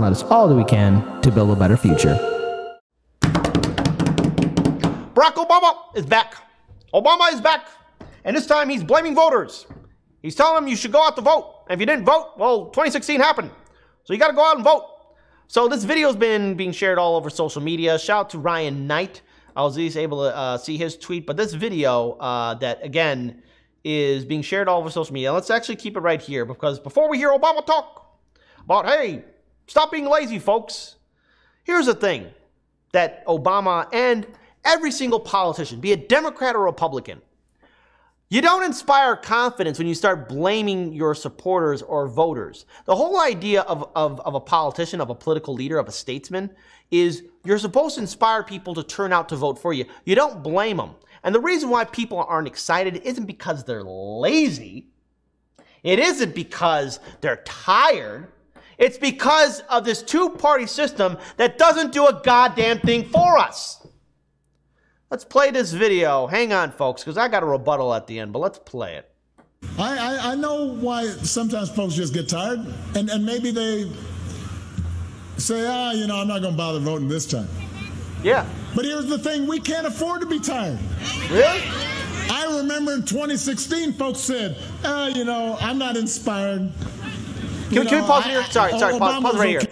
and let us all do we can to build a better future. Barack Obama is back. Obama is back. And this time he's blaming voters. He's telling them you should go out to vote. And if you didn't vote, well, 2016 happened. So you got to go out and vote. So this video's been being shared all over social media. Shout out to Ryan Knight. I was at least able to see his tweet. But this video that, again, is being shared all over social media. Let's actually keep it right here. Because before we hear Obama talk about, hey, stop being lazy, folks. Here's the thing that Obama and every single politician, be it Democrat or Republican, you don't inspire confidence when you start blaming your supporters or voters. The whole idea of a politician, of a political leader, of a statesman, is you're supposed to inspire people to turn out to vote for you. You don't blame them. And the reason why people aren't excited isn't because they're lazy. It isn't because they're tired. It's because of this two-party system that doesn't do a goddamn thing for us. Let's play this video. Hang on, folks, because I got a rebuttal at the end, but let's play it. I know why sometimes folks just get tired, and maybe they say, I'm not going to bother voting this time. Yeah. But here's the thing, we can't afford to be tired. Really? I remember in 2016, folks said, I'm not inspired. Can we pause it here? Sorry, pause right here.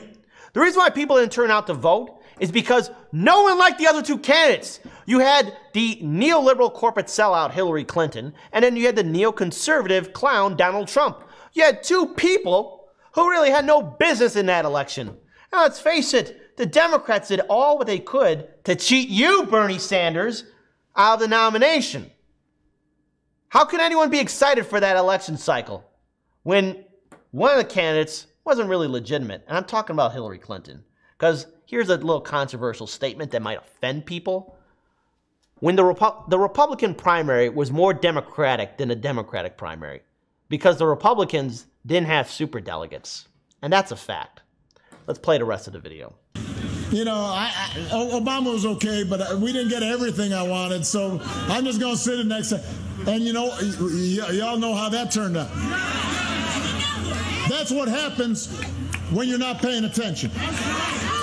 The reason why people didn't turn out to vote is because no one liked the other two candidates. You had the neoliberal corporate sellout Hillary Clinton, and then you had the neoconservative clown Donald Trump. You had two people who really had no business in that election. Now, let's face it, the Democrats did all what they could to cheat you, Bernie Sanders, out of the nomination. How can anyone be excited for that election cycle when one of the candidates wasn't really legitimate? And I'm talking about Hillary Clinton. Because here's a little controversial statement that might offend people. When the Republican primary was more Democratic than the Democratic primary, because the Republicans didn't have superdelegates. And that's a fact. Let's play the rest of the video. Obama was okay, but we didn't get everything I wanted, so I'm just going to sit it next time. And y'all know how that turned out. That's what happens when you're not paying attention.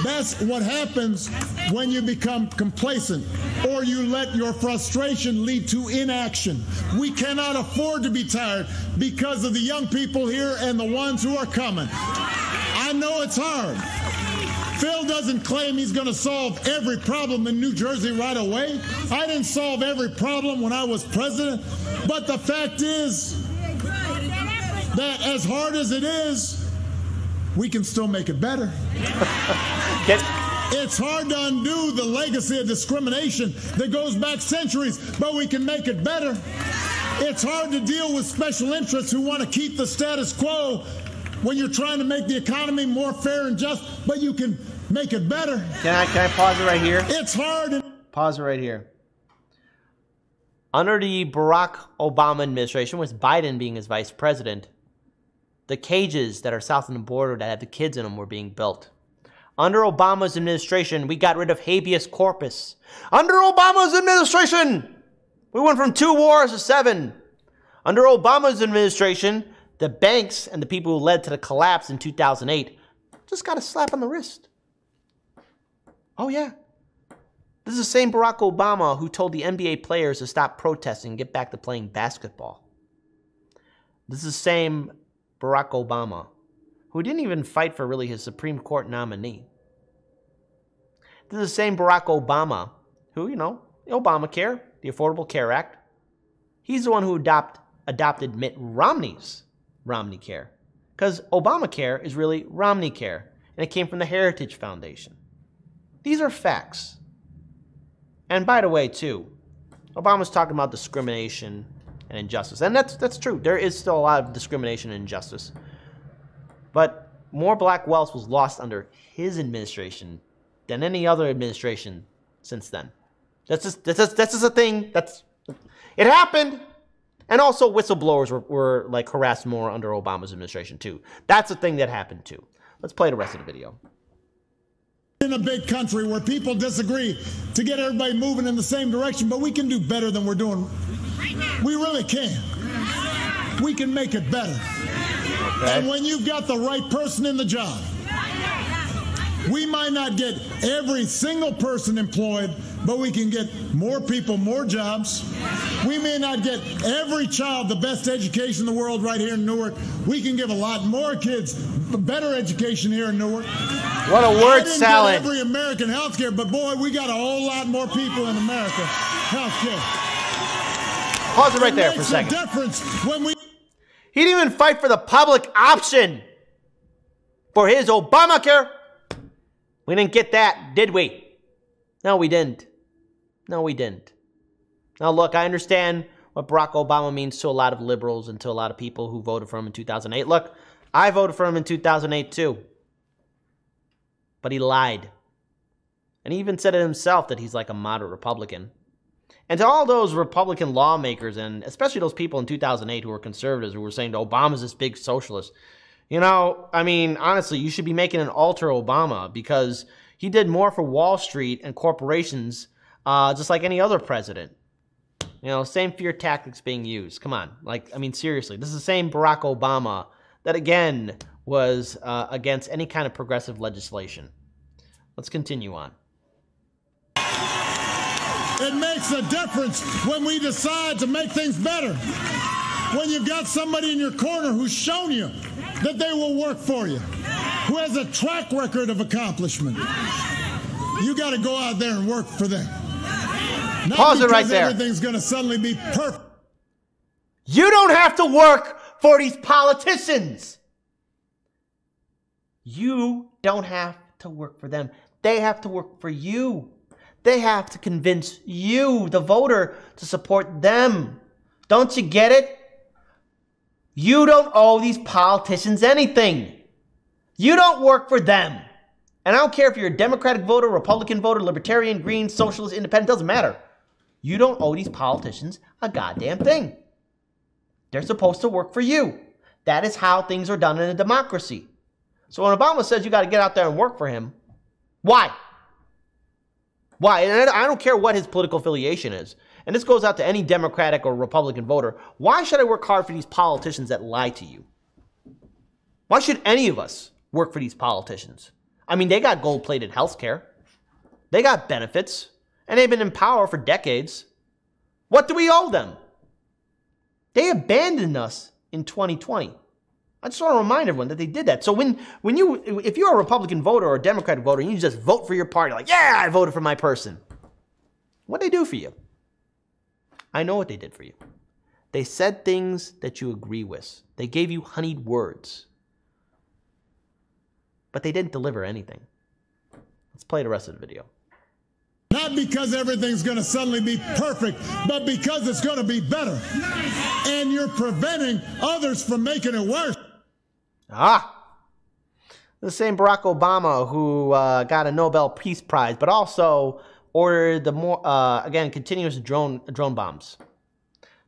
That's what happens when you become complacent or you let your frustration lead to inaction. We cannot afford to be tired because of the young people here and the ones who are coming. I know it's hard. Phil doesn't claim he's going to solve every problem in New Jersey right away. I didn't solve every problem when I was president. But the fact is that as hard as it is, we can still make it better. It's hard to undo the legacy of discrimination that goes back centuries, but we can make it better. It's hard to deal with special interests who want to keep the status quo when you're trying to make the economy more fair and just, but you can make it better. Can I pause it right here? It's hard. Pause it right here. Under the Barack Obama administration, with Biden being his vice president, the cages that are south of the border that have the kids in them were being built. Under Obama's administration, we got rid of habeas corpus. Under Obama's administration, we went from 2 wars to 7. Under Obama's administration, the banks and the people who led to the collapse in 2008 just got a slap on the wrist. Oh yeah. This is the same Barack Obama who told the NBA players to stop protesting and get back to playing basketball. This is the same Barack Obama who didn't even fight for really his Supreme Court nominee. This is the same Barack Obama who, the Obamacare, the Affordable Care Act, he's the one who adopted Mitt Romney's Romney Care. Because Obamacare is really Romney Care, and it came from the Heritage Foundation. These are facts. And by the way, too, Obama's talking about discrimination and injustice. And that's true. There is still a lot of discrimination and injustice. But more black wealth was lost under his administration than any other administration since then. That's just a thing. It happened. And also whistleblowers were like harassed more under Obama's administration too. That's a thing that happened too. Let's play the rest of the video. In a big country where people disagree to get everybody moving in the same direction, but we can do better than we're doing. We really can. We can make it better. Okay. And when you've got the right person in the job, We might not get every single person employed, but we can get more people, more jobs. We may not get every child the best education in the world right here in Newark. We can give a lot more kids better education here in Newark. What a word I didn't salad. get every American health care, but boy, we got a whole lot more people in America health care. Pause it right there for a Makes second. difference when we He didn't even fight for the public option for his Obamacare. We didn't get that, did we? No, we didn't. No, we didn't. Now, look, I understand what Barack Obama means to a lot of liberals and to a lot of people who voted for him in 2008. Look, I voted for him in 2008 too. But he lied. And he even said it himself that he's like a moderate Republican. And to all those Republican lawmakers, and especially those people in 2008 who were conservatives, who were saying that Obama's this big socialist, you know, I mean, honestly, you should be making an alter Obama because he did more for Wall Street and corporations just like any other president. You know, same fear tactics being used. Come on. Like, I mean, seriously, this is the same Barack Obama that, again, was against any kind of progressive legislation. Let's continue on. It makes a difference when we decide to make things better. When you've got somebody in your corner who's shown you that they will work for you, who has a track record of accomplishment. You got to go out there and work for them. Not Pause it right there. Everything's going to suddenly be perfect. You don't have to work for these politicians. You don't have to work for them. They have to work for you. They have to convince you, the voter, to support them. Don't you get it? You don't owe these politicians anything. You don't work for them. And I don't care if you're a Democratic voter, Republican voter, Libertarian, Green, Socialist, Independent, doesn't matter. You don't owe these politicians a goddamn thing. They're supposed to work for you. That is how things are done in a democracy. So when Obama says you got to get out there and work for him, why? Why? And I don't care what his political affiliation is. And this goes out to any Democratic or Republican voter. Why should I work hard for these politicians that lie to you? Why should any of us work for these politicians? I mean, they got gold-plated health care. They got benefits. And they've been in power for decades. What do we owe them? They abandoned us in 2020. I just want to remind everyone that they did that. So if you're a Republican voter or a Democratic voter and you just vote for your party, like, yeah, I voted for my person. What'd they do for you? I know what they did for you. They said things that you agree with. They gave you honeyed words. But they didn't deliver anything. Let's play the rest of the video. Not because everything's going to suddenly be perfect, but because it's going to be better. And you're preventing others from making it worse. The same Barack Obama who got a Nobel Peace Prize, but also ordered the continuous drone bombs.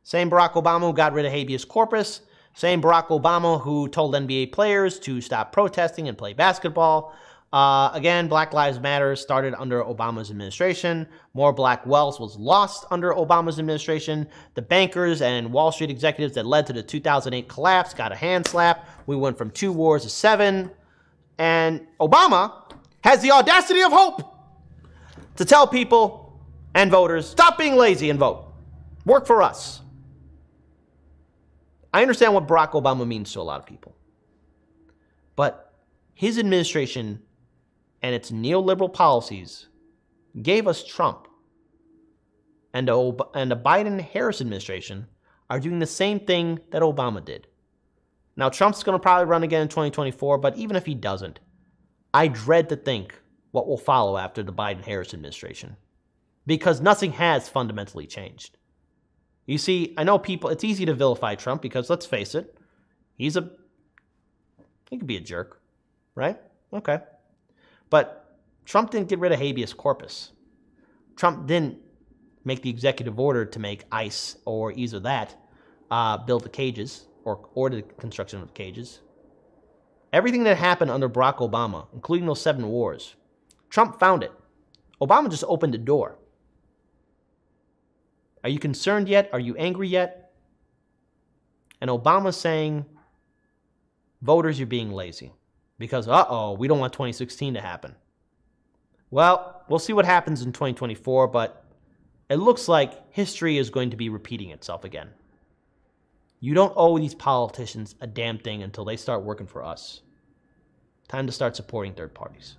Same Barack Obama who got rid of habeas corpus. Same Barack Obama who told NBA players to stop protesting and play basketball. Again, Black Lives Matter started under Obama's administration. More black wealth was lost under Obama's administration. The bankers and Wall Street executives that led to the 2008 collapse got a hand slap. We went from 2 wars to 7. And Obama has the audacity of hope to tell people and voters, stop being lazy and vote. Work for us. I understand what Barack Obama means to a lot of people. But his administration and its neoliberal policies gave us Trump. And the Biden-Harris administration are doing the same thing that Obama did. Now, Trump's going to probably run again in 2024, but even if he doesn't, I dread to think what will follow after the Biden-Harris administration. Because nothing has fundamentally changed. You see, I know people, it's easy to vilify Trump because, let's face it, he could be a jerk, right? Okay. But Trump didn't get rid of habeas corpus. Trump didn't make the executive order to make ICE or either that build the cages or order the construction of the cages. Everything that happened under Barack Obama, including those 7 wars, Trump found it. Obama just opened the door. Are you concerned yet? Are you angry yet? And Obama's saying, voters, you're being lazy. Because, we don't want 2016 to happen. Well, we'll see what happens in 2024, but it looks like history is going to be repeating itself again. You don't owe these politicians a damn thing until they start working for us. Time to start supporting third parties.